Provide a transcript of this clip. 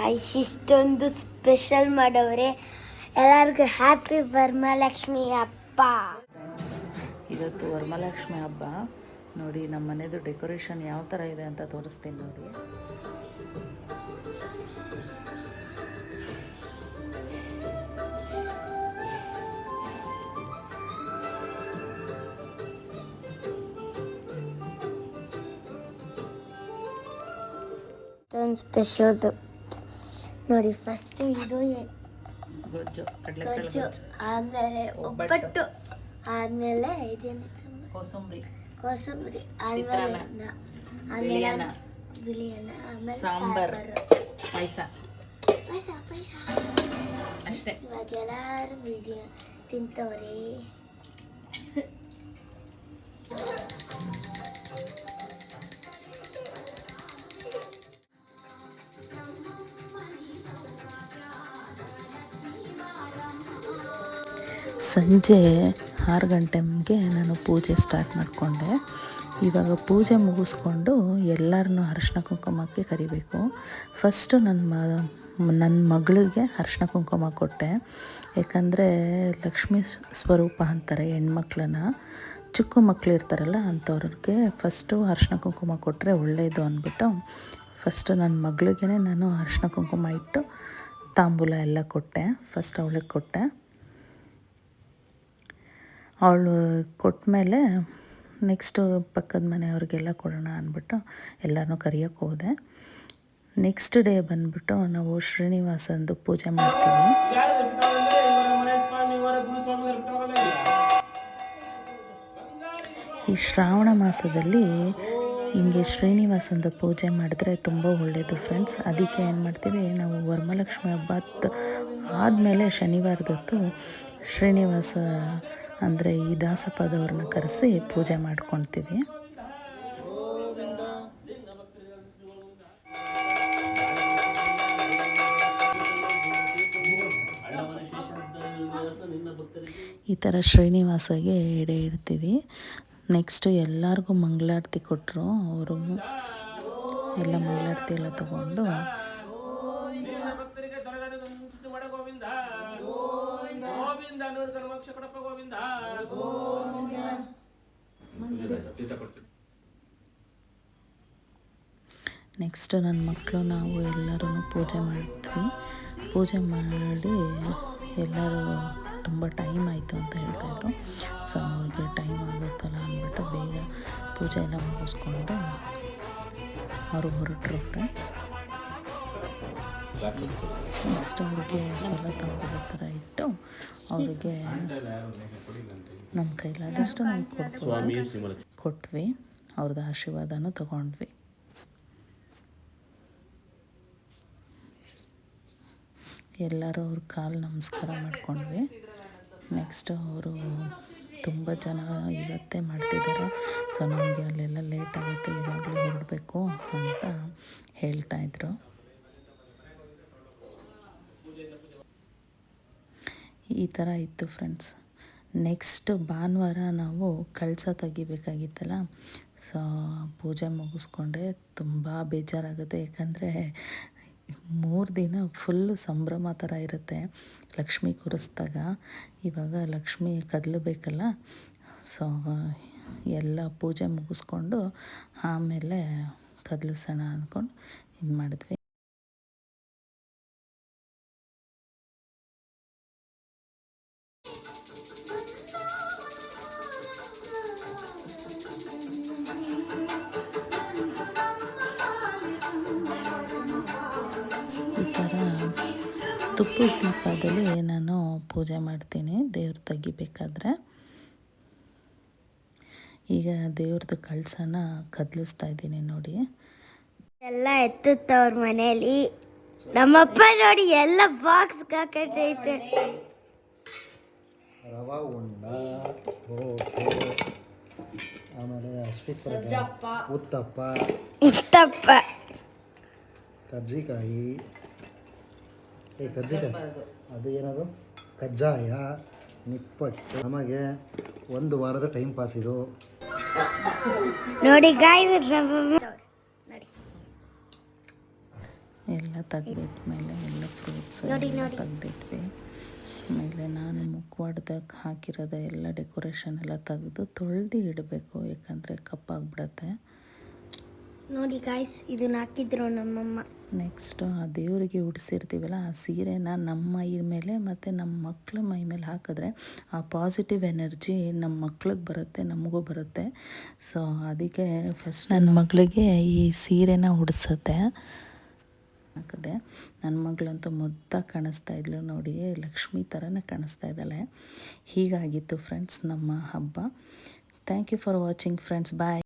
Guys, ಇಷ್ಟೊಂದು special ಮಾಡವ್ರೆ. ಎಲ್ಲರಿಗೂ ಹ್ಯಾಪಿ ವರಮಹಾಲಕ್ಷ್ಮಿ ಹಬ್ಬ. ಇವತ್ತು ವರಮಹಾಲಕ್ಷ್ಮಿ ಹಬ್ಬ. ನೋಡಿ ನಮ್ಮ ಮನೆದು ಡೆಕೋರೇಷನ್ ಯಾವ ಥರ ಇದೆ ಅಂತ ತೋರಿಸ್ತೀನಿ ನೋಡಿ. ಸ್ಪೆಷಲ್ ನೋಡಿ. ಫಸ್ಟ್ ಇದು ಗೊಜ್ಜು, ಗೊಜ್ಜು, ಆಮೇಲೆ ಒಬ್ಬಟ್ಟು, ಆದ್ಮೇಲೆ ಕೋಸಂಬರಿ, ಆಮೇಲೆ ಬಿಳಿಯನ್ನ, ಆಮೇಲೆ ಸಾಂಬಾರ್, ಪಾಯಸ ಅಷ್ಟೇ. ಇವಾಗ ಎಲ್ಲಾರು ವಿಡಿಯೋ ತಿಂತವ್ರೆ. ಸಂಜೆ 6 ಗಂಟೆಗೆ ನಾನು ಪೂಜೆ ಸ್ಟಾರ್ಟ್ ಮಾಡಿಕೊಂಡೆ. ಇವಾಗ ಪೂಜೆ ಮುಗಿಸ್ಕೊಂಡು ಎಲ್ಲರನ್ನೂ ಅರಿಶಿನ ಕುಂಕುಮಕ್ಕೆ ಕರಿಬೇಕು. ಫಸ್ಟು ನನ್ನ ಮಗಳಿಗೆ ಅರಿಶಿನ ಕುಂಕುಮ ಕೊಟ್ಟೆ. ಯಾಕಂದರೆ ಲಕ್ಷ್ಮೀ ಸ್ವರೂಪ ಅಂತಾರೆ ಹೆಣ್ಮಕ್ಳನ್ನ. ಚಿಕ್ಕ ಮಕ್ಕಳು ಇರ್ತಾರಲ್ಲ ಅಂಥವ್ರಿಗೆ ಫಸ್ಟು ಅರಿಶಿನ ಕುಂಕುಮ ಕೊಟ್ಟರೆ ಒಳ್ಳೆಯದು ಅಂದ್ಬಿಟ್ಟು ಫಸ್ಟು ನನ್ನ ಮಗಳಿಗೇ ನಾನು ಅರಿಶಿನ ಕುಂಕುಮ ಇಟ್ಟು ತಾಂಬೂಲ ಎಲ್ಲ ಕೊಟ್ಟೆ. ಫಸ್ಟ್ ಅವಳಿಗೆ ಕೊಟ್ಟೆ. ಅವಳು ಕೊಟ್ಟಮೇಲೆ ನೆಕ್ಸ್ಟು ಪಕ್ಕದ ಮನೆಯವ್ರಿಗೆಲ್ಲ ಕೊಡೋಣ ಅಂದ್ಬಿಟ್ಟು ಎಲ್ಲನೂ ಕರಿಯೋಕ್ಕೆ ಹೋದೆ. ನೆಕ್ಸ್ಟ್ ಡೇ ಬಂದುಬಿಟ್ಟು ನಾವು ಶ್ರೀನಿವಾಸಂದು ಪೂಜೆ ಮಾಡ್ತೀವಿ. ಈ ಶ್ರಾವಣ ಮಾಸದಲ್ಲಿ ಹಿಂಗೆ ಶ್ರೀನಿವಾಸಂದು ಪೂಜೆ ಮಾಡಿದ್ರೆ ತುಂಬ ಒಳ್ಳೆಯದು ಫ್ರೆಂಡ್ಸ್. ಅದಕ್ಕೆ ಏನು ಮಾಡ್ತೀವಿ ನಾವು ವರಮಹಾಲಕ್ಷ್ಮಿ ಹಬ್ಬ ಆದಮೇಲೆ ಶನಿವಾರದೊತ್ತು ಶ್ರೀನಿವಾಸ ಅಂದರೆ ಈ ದಾಸಪದವ್ರನ್ನ ಕರೆಸಿ ಪೂಜೆ ಮಾಡ್ಕೊಳ್ತೀವಿ. ಈ ಥರ ಶ್ರೀನಿವಾಸಗೆ ಎಡೆ ಇಡ್ತೀವಿ. ನೆಕ್ಸ್ಟು ಎಲ್ಲರಿಗೂ ಮಂಗಳಾರತಿ ಕೊಟ್ಟರು. ಅವರು ಎಲ್ಲ ಮಂಗಳಾರತಿ ಎಲ್ಲ ತಗೊಂಡು ನೆಕ್ಸ್ಟ್ ನನ್ನ ಮಕ್ಕಳು ನಾವು ಎಲ್ಲರೂ ಪೂಜೆ ಮಾಡಿದ್ವಿ. ಪೂಜೆ ಮಾಡಿ ಎಲ್ಲರೂ ತುಂಬ ಟೈಮ್ ಆಯಿತು ಅಂತ ಹೇಳ್ತಾಯಿದ್ರು. ಸೊ ಅವ್ರಿಗೆ ಟೈಮ್ ಆಗುತ್ತಲ್ಲ ಅಂದ್ಬಿಟ್ಟು ಬೇಗ ಪೂಜೆ ಎಲ್ಲ ಮುಗಿಸ್ಕೊಂಡು ಅವರು ಹೊರಟರು ಫ್ರೆಂಡ್ಸ್. ನೆಕ್ಸ್ಟ್ ಅವ್ರಿಗೆ ಎಲ್ಲ ತಾಂಬೂಲ ಥರ ಇಟ್ಟು ಅವ್ರಿಗೆ ನಮ್ಮ ಕೈಲಾದಷ್ಟು ನಾವು ಕೊಟ್ವಿ. ಅವ್ರದ್ದು ಆಶೀರ್ವಾದನೂ ತಗೊಂಡ್ವಿ. ಎಲ್ಲರೂ ಅವ್ರ ಕಾಲು ನಮಸ್ಕಾರ ಮಾಡ್ಕೊಂಡ್ವಿ. ನೆಕ್ಸ್ಟ್ ಅವರು ತುಂಬ ಜನ ಇವತ್ತೇ ಮಾಡ್ತಿದ್ದಾರೆ. ಸೊ ನಮಗೆ ಅಲ್ಲೆಲ್ಲ ಲೇಟ್ ಆಗುತ್ತೆ, ಇವಾಗಲೇ ಹೊರಡಬೇಕು ಅಂತ ಹೇಳ್ತಾಯಿದ್ರು. ಈ ಥರ ಇತ್ತು ಫ್ರೆಂಡ್ಸ್. ನೆಕ್ಸ್ಟ್ ಭಾನುವಾರ ನಾವು ಕಳಸ ತೆಗಿಬೇಕಾಗಿತ್ತಲ್ಲ. ಸೊ ಪೂಜೆ ಮುಗಿಸ್ಕೊಂಡೆ. ತುಂಬ ಬೇಜಾರಾಗುತ್ತೆ. ಯಾಕಂದರೆ 3 ದಿನ ಫುಲ್ಲು ಸಂಭ್ರಮ ಥರ ಇರುತ್ತೆ ಲಕ್ಷ್ಮಿ ಕೂರಿಸ್ದಾಗ. ಇವಾಗ ಲಕ್ಷ್ಮಿ ಕದಲಬೇಕಲ್ಲ. ಸೊ ಎಲ್ಲ ಪೂಜೆ ಮುಗಿಸ್ಕೊಂಡು ಆಮೇಲೆ ಕದಲಿಸೋಣ ಅಂದ್ಕೊಂಡು ಇದು ಮಾಡಿದ್ವಿ. ಈ ಥರ ತುಪ್ಪದ ದೀಪದಲ್ಲಿ ನಾನು ಪೂಜೆ ಮಾಡ್ತೀನಿ ದೇವ್ರು ತೆಗಿಬೇಕಾದ್ರೆ. ಈಗ ದೇವ್ರದ್ದು ಕಳಸನ ಕದಲಿಸ್ತಾ ಇದ್ದೀನಿ ನೋಡಿ. ಎಲ್ಲ ಎತ್ತುತ್ತವ್ರ ಮನೇಲಿ. ನಮ್ಮಪ್ಪ ನೋಡಿ ಎಲ್ಲ ಬಾಕ್ಸ್ ಹಾಕೈತೆ. ರವಾ ಉಂಡ, ಆಮೇಲೆ ಉತ್ತಪ್ಪ, ಕರ್ಜಿಕಾಯಿ, ಅದು ಏನದು ಕಜ್ಜಾಯ, ನಿಪ್ಪಟ್ಟು. ನಮಗೆ 1 ವಾರದ ಟೈಮ್ ಪಾಸ್ ಇದು ನೋಡಿ ಗಾಯ್ಸ್. ಎಲ್ಲ ಎಲ್ಲ ತೆಗೆದಿಟ್ಮೇಲೆ ಎಲ್ಲ ಫ್ರೂಟ್ಸ್ ಎಲ್ಲ ತೆಗೆದಿಟ್ವಿ. ಆಮೇಲೆ ನಾನು ಮುಖವಾಡ್ದಾಗ ಹಾಕಿರೋದು ಎಲ್ಲ ಡೆಕೋರೇಷನ್ ಎಲ್ಲ ತೆಗೆದು ತೊಳೆದು ಇಡಬೇಕು, ಯಾಕಂದರೆ ಕಪ್ಪಾಗ್ಬಿಡತ್ತೆ. ನೋಡಿ ಗಾಯ್ಸ್, ಇದನ್ನ ಹಾಕಿದ್ರು ನಮ್ಮಮ್ಮ. ನೆಕ್ಸ್ಟು ಆ ದೇವರಿಗೆ ಉಡಿಸಿರ್ತೀವಲ್ಲ ಆ ಸೀರೆನ ನಮ್ಮ ಮೈ ಮೇಲೆ ಮತ್ತು ನಮ್ಮ ಮಕ್ಳ ಮೈ ಮೇಲೆ ಹಾಕಿದ್ರೆ ಆ ಪಾಸಿಟಿವ್ ಎನರ್ಜಿ ನಮ್ಮ ಮಕ್ಳಿಗೆ ಬರುತ್ತೆ, ನಮಗೂ ಬರುತ್ತೆ. ಸೊ ಅದಕ್ಕೆ ಫಸ್ಟ್ ನನ್ನ ಮಗಳಿಗೆ ಈ ಸೀರೆನ ಉಡಿಸುತ್ತೆ ಹಾಕಿದೆ. ನನ್ನ ಮಗಳಂತೂ ಮುದ್ದಾಗಿ ಕಾಣಿಸ್ತಾ ಇದ್ಲು ನೋಡಿ, ಲಕ್ಷ್ಮಿ ಥರನೇ ಕಾಣಿಸ್ತಾ ಇದ್ದಾಳೆ. ಹೀಗಾಗಿತ್ತು ಫ್ರೆಂಡ್ಸ್ ನಮ್ಮ ಹಬ್ಬ. Thank you for watching friends. Bye.